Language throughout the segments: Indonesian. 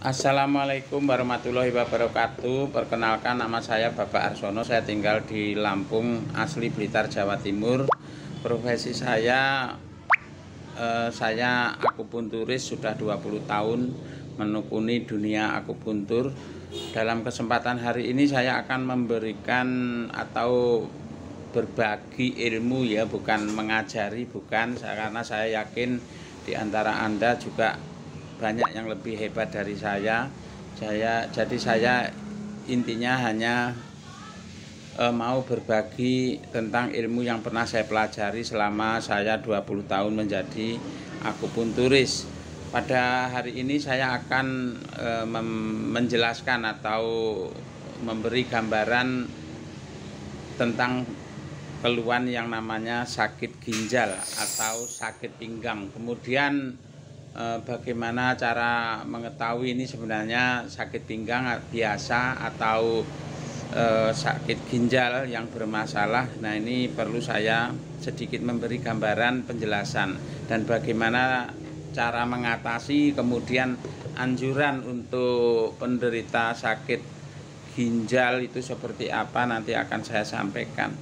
Assalamualaikum warahmatullahi wabarakatuh. Perkenalkan, nama saya Bapak Arsono. Saya tinggal di Lampung, asli Blitar, Jawa Timur. Profesi saya akupunturis, sudah 20 tahun menekuni dunia akupuntur. Dalam kesempatan hari ini saya akan memberikan atau berbagi ilmu, ya, bukan mengajari, bukan, karena saya yakin di antara Anda juga banyak yang lebih hebat dari saya. Jadi saya intinya hanya mau berbagi tentang ilmu yang pernah saya pelajari selama saya 20 tahun menjadi akupunturis. Pada hari ini saya akan menjelaskan atau memberi gambaran tentang keluhan yang namanya sakit ginjal atau sakit pinggang. Kemudian bagaimana cara mengetahui ini sebenarnya sakit pinggang biasa atau sakit ginjal yang bermasalah. Nah, ini perlu saya sedikit memberi gambaran penjelasan dan bagaimana cara mengatasi, kemudian anjuran untuk penderita sakit ginjal itu seperti apa, nanti akan saya sampaikan.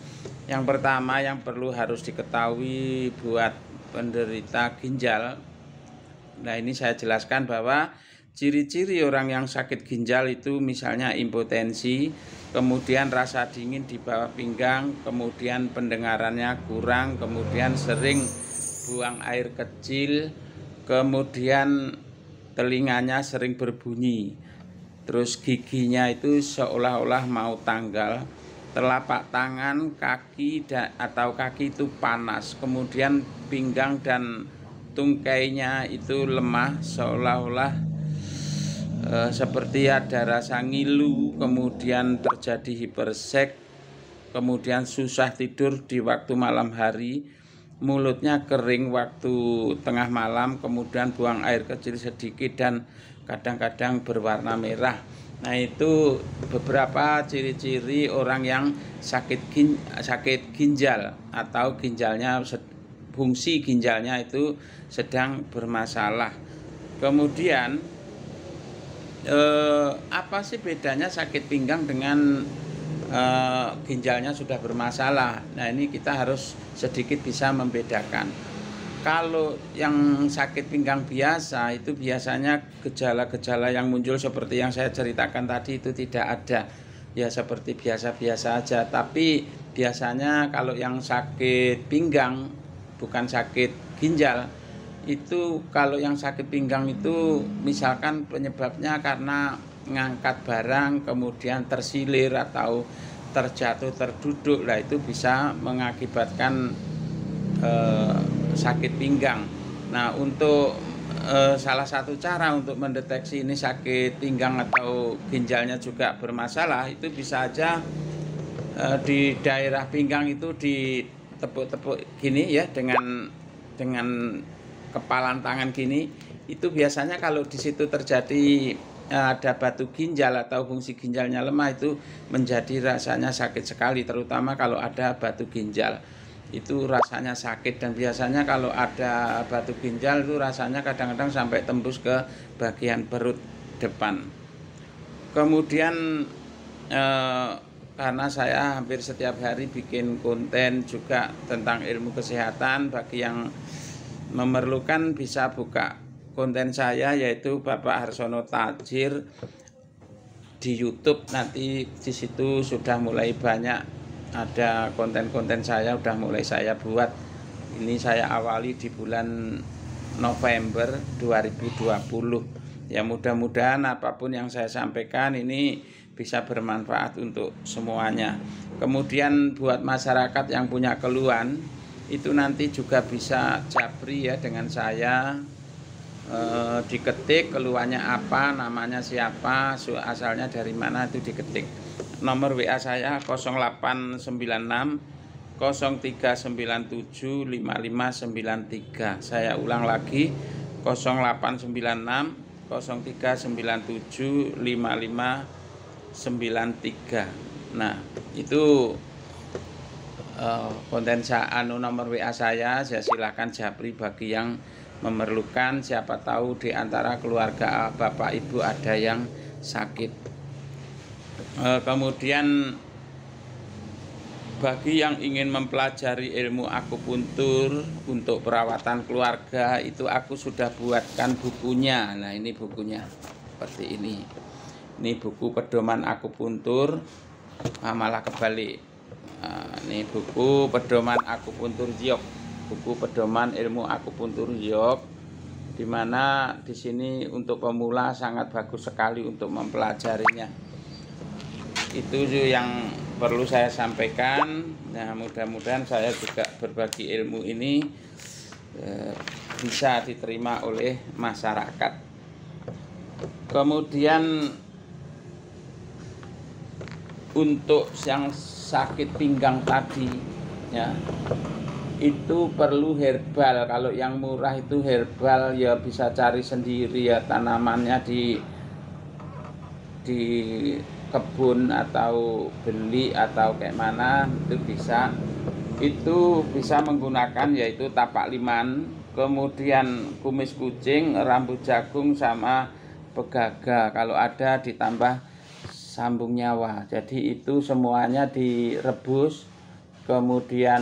Yang pertama yang perlu harus diketahui buat penderita ginjal, nah ini saya jelaskan bahwa ciri-ciri orang yang sakit ginjal itu misalnya impotensi, kemudian rasa dingin di bawah pinggang, kemudian pendengarannya kurang, kemudian sering buang air kecil, kemudian telinganya sering berbunyi, terus giginya itu seolah-olah mau tanggal, telapak tangan, kaki atau kaki itu panas, kemudian pinggang dan tungkainya itu lemah, seolah-olah seperti ada rasa ngilu, kemudian terjadi hipersek, kemudian susah tidur di waktu malam hari, mulutnya kering waktu tengah malam, kemudian buang air kecil sedikit dan kadang-kadang berwarna merah. Nah, itu beberapa ciri-ciri orang yang sakit ginjal atau fungsi ginjalnya itu sedang bermasalah. Kemudian apa sih bedanya sakit pinggang dengan ginjalnya sudah bermasalah? Nah, ini kita harus sedikit bisa membedakan. Kalau yang sakit pinggang biasa itu biasanya gejala-gejala yang muncul seperti yang saya ceritakan tadi itu tidak ada, ya seperti biasa-biasa aja. Tapi biasanya kalau yang sakit pinggang, bukan sakit ginjal, itu kalau yang sakit pinggang itu misalkan penyebabnya karena ngangkat barang kemudian tersilir atau terjatuh terduduk, lah itu bisa mengakibatkan sakit pinggang. Nah, untuk salah satu cara untuk mendeteksi ini sakit pinggang atau ginjalnya juga bermasalah, itu bisa aja di daerah pinggang itu ditepuk-tepuk gini, ya, dengan kepalan tangan gini. Itu biasanya kalau di situ terjadi ada batu ginjal atau fungsi ginjalnya lemah, itu menjadi rasanya sakit sekali, terutama kalau ada batu ginjal. Itu rasanya sakit, dan biasanya kalau ada batu ginjal itu rasanya kadang-kadang sampai tembus ke bagian perut depan. Kemudian karena saya hampir setiap hari bikin konten juga tentang ilmu kesehatan, bagi yang memerlukan bisa buka konten saya, yaitu Bapak Arsono Tajir di YouTube. Nanti di situ sudah mulai banyak ada konten-konten saya, udah mulai saya buat. Ini saya awali di bulan November 2020. Ya, mudah-mudahan apapun yang saya sampaikan ini bisa bermanfaat untuk semuanya. Kemudian buat masyarakat yang punya keluhan, itu nanti juga bisa japri, ya, dengan saya. Diketik keluhannya apa, namanya siapa, asalnya dari mana, itu diketik. Nomor WA saya 0896 0397 5593. Saya ulang lagi 0896 0397 5593. Nah, itu konten nomor WA saya silahkan japri bagi yang memerlukan, siapa tahu di antara keluarga Bapak Ibu ada yang sakit. Kemudian bagi yang ingin mempelajari ilmu akupuntur untuk perawatan keluarga, itu aku sudah buatkan bukunya. Nah, ini bukunya seperti ini. Ini buku pedoman akupuntur. Malah kebalik. Nah, ini buku pedoman akupuntur Giok. Buku pedoman ilmu akupuntur Giok, di mana di sini untuk pemula sangat bagus sekali untuk mempelajarinya. Itu yang perlu saya sampaikan. Nah, mudah-mudahan saya juga berbagi ilmu ini bisa diterima oleh masyarakat. Kemudian untuk yang sakit pinggang tadi, ya, itu perlu herbal. Kalau yang murah itu herbal, ya bisa cari sendiri ya, tanamannya di kebun atau beli atau kayak mana itu bisa. Itu bisa menggunakan yaitu tapak liman, kemudian kumis kucing, rambut jagung, sama pegaga kalau ada, ditambah sambung nyawa. Jadi itu semuanya direbus, kemudian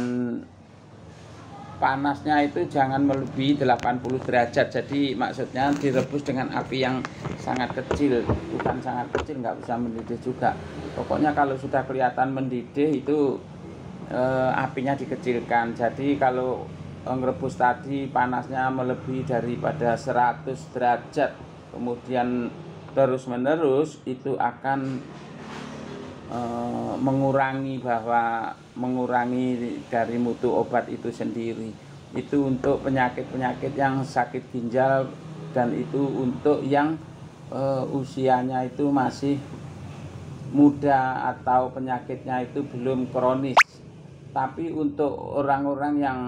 panasnya itu jangan melebihi 80 derajat. Jadi maksudnya direbus dengan api yang sangat kecil, bukan sangat kecil, nggak bisa mendidih juga. Pokoknya kalau sudah kelihatan mendidih itu apinya dikecilkan. Jadi kalau ngerebus tadi panasnya melebihi daripada 100 derajat, kemudian terus menerus, itu akan mengurangi dari mutu obat itu sendiri. Itu untuk penyakit-penyakit yang sakit ginjal, dan itu untuk yang usianya itu masih muda atau penyakitnya itu belum kronis. Tapi untuk orang-orang yang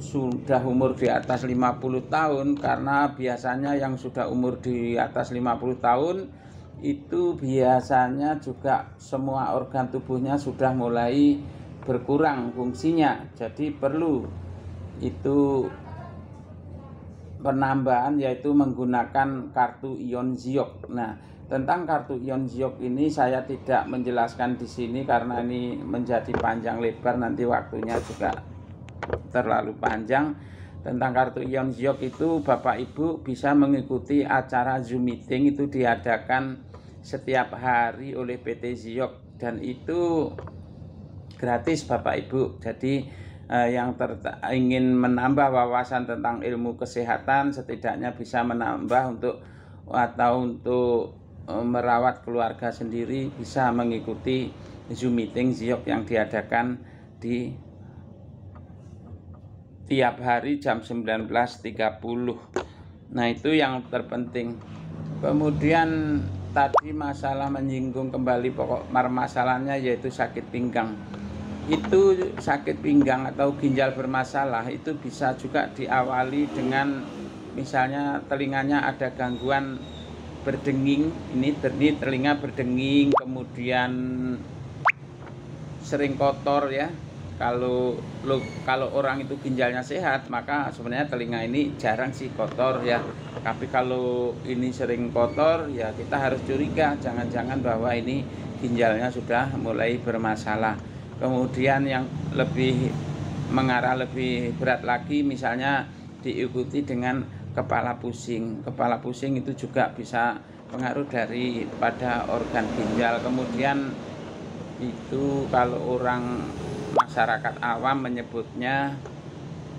sudah umur di atas 50 tahun, karena biasanya yang sudah umur di atas 50 tahun itu biasanya juga semua organ tubuhnya sudah mulai berkurang fungsinya. Jadi perlu itu penambahan, yaitu menggunakan kartu ion Giok. Nah, tentang kartu ion Giok ini saya tidak menjelaskan di sini karena ini menjadi panjang lebar, nanti waktunya juga terlalu panjang. Tentang kartu ion Giok itu Bapak Ibu bisa mengikuti acara Zoom meeting, itu diadakan setiap hari oleh PT Giok, dan itu gratis Bapak Ibu. Jadi yang ingin menambah wawasan tentang ilmu kesehatan, setidaknya bisa menambah untuk merawat keluarga sendiri, bisa mengikuti Zoom meeting Giok yang diadakan di tiap hari jam 19.30. Nah, itu yang terpenting. Kemudian tadi masalah menyinggung kembali pokok masalahnya, yaitu sakit pinggang. Itu sakit pinggang atau ginjal bermasalah itu bisa juga diawali dengan misalnya telinganya ada gangguan berdenging, ini telinga berdenging, kemudian sering kotor ya. Kalau orang itu ginjalnya sehat, maka sebenarnya telinga ini jarang sih kotor ya. Tapi kalau ini sering kotor, ya kita harus curiga, jangan-jangan bahwa ini ginjalnya sudah mulai bermasalah. Kemudian yang lebih mengarah lebih berat lagi, misalnya diikuti dengan kepala pusing. Kepala pusing itu juga bisa pengaruh daripada organ ginjal. Kemudian itu kalau orang masyarakat awam menyebutnya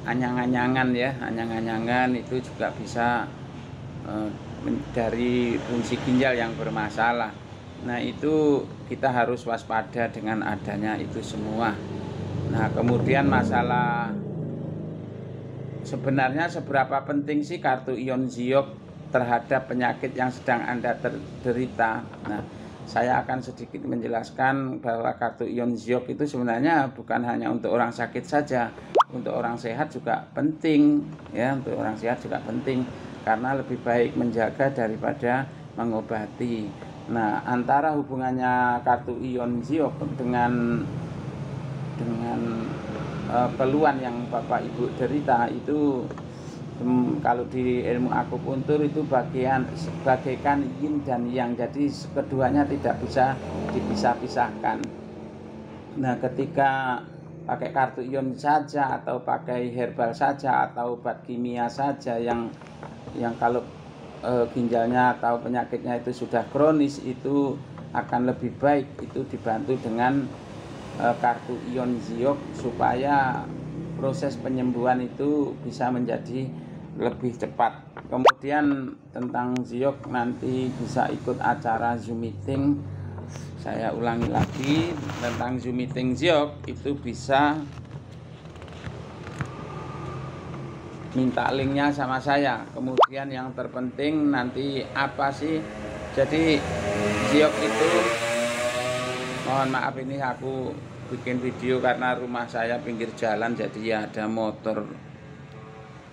anyang-anyangan ya, anyang-anyangan itu juga bisa dari fungsi ginjal yang bermasalah. Nah, itu kita harus waspada dengan adanya itu semua. Nah, kemudian masalah sebenarnya seberapa penting sih kartu ion Giok terhadap penyakit yang sedang Anda derita. Nah, saya akan sedikit menjelaskan bahwa kartu ion Giok itu sebenarnya bukan hanya untuk orang sakit saja, untuk orang sehat juga penting ya, untuk orang sehat juga penting karena lebih baik menjaga daripada mengobati. Nah, antara hubungannya kartu ion Giok dengan keluhan yang Bapak Ibu derita itu Kalau di ilmu akupuntur itu bagaikan yin dan yang, jadi keduanya tidak bisa dipisah-pisahkan. Nah, ketika pakai kartu ion saja atau pakai herbal saja atau obat kimia saja yang kalau ginjalnya atau penyakitnya itu sudah kronis, itu akan lebih baik itu dibantu dengan kartu ion Ziok supaya proses penyembuhan itu bisa menjadi lebih cepat. Kemudian tentang Ziok, nanti bisa ikut acara Zoom meeting. Saya ulangi lagi tentang Zoom meeting Ziok, itu bisa minta linknya sama saya. Kemudian yang terpenting nanti apa sih, jadi Ziok itu, mohon maaf ini aku bikin video karena rumah saya pinggir jalan, jadi ya ada motor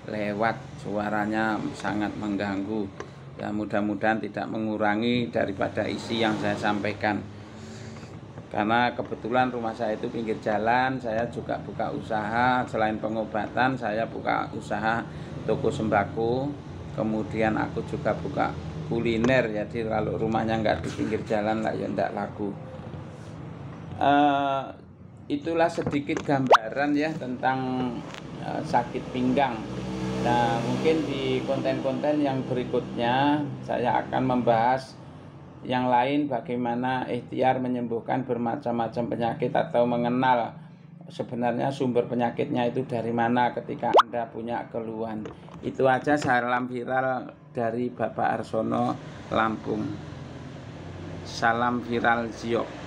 lewat, suaranya sangat mengganggu. Ya mudah-mudahan tidak mengurangi daripada isi yang saya sampaikan. Karena kebetulan rumah saya itu pinggir jalan, saya juga buka usaha, selain pengobatan saya buka usaha toko sembako, kemudian aku juga buka kuliner. Jadi kalau rumahnya nggak di pinggir jalan lah ya nggak laku. Itulah sedikit gambaran ya tentang sakit pinggang. Nah, mungkin di konten-konten yang berikutnya saya akan membahas yang lain, bagaimana ikhtiar menyembuhkan bermacam-macam penyakit atau mengenal sebenarnya sumber penyakitnya itu dari mana ketika Anda punya keluhan. Itu aja, salam viral dari Bapak Arsono, Lampung. Salam viral Ziok.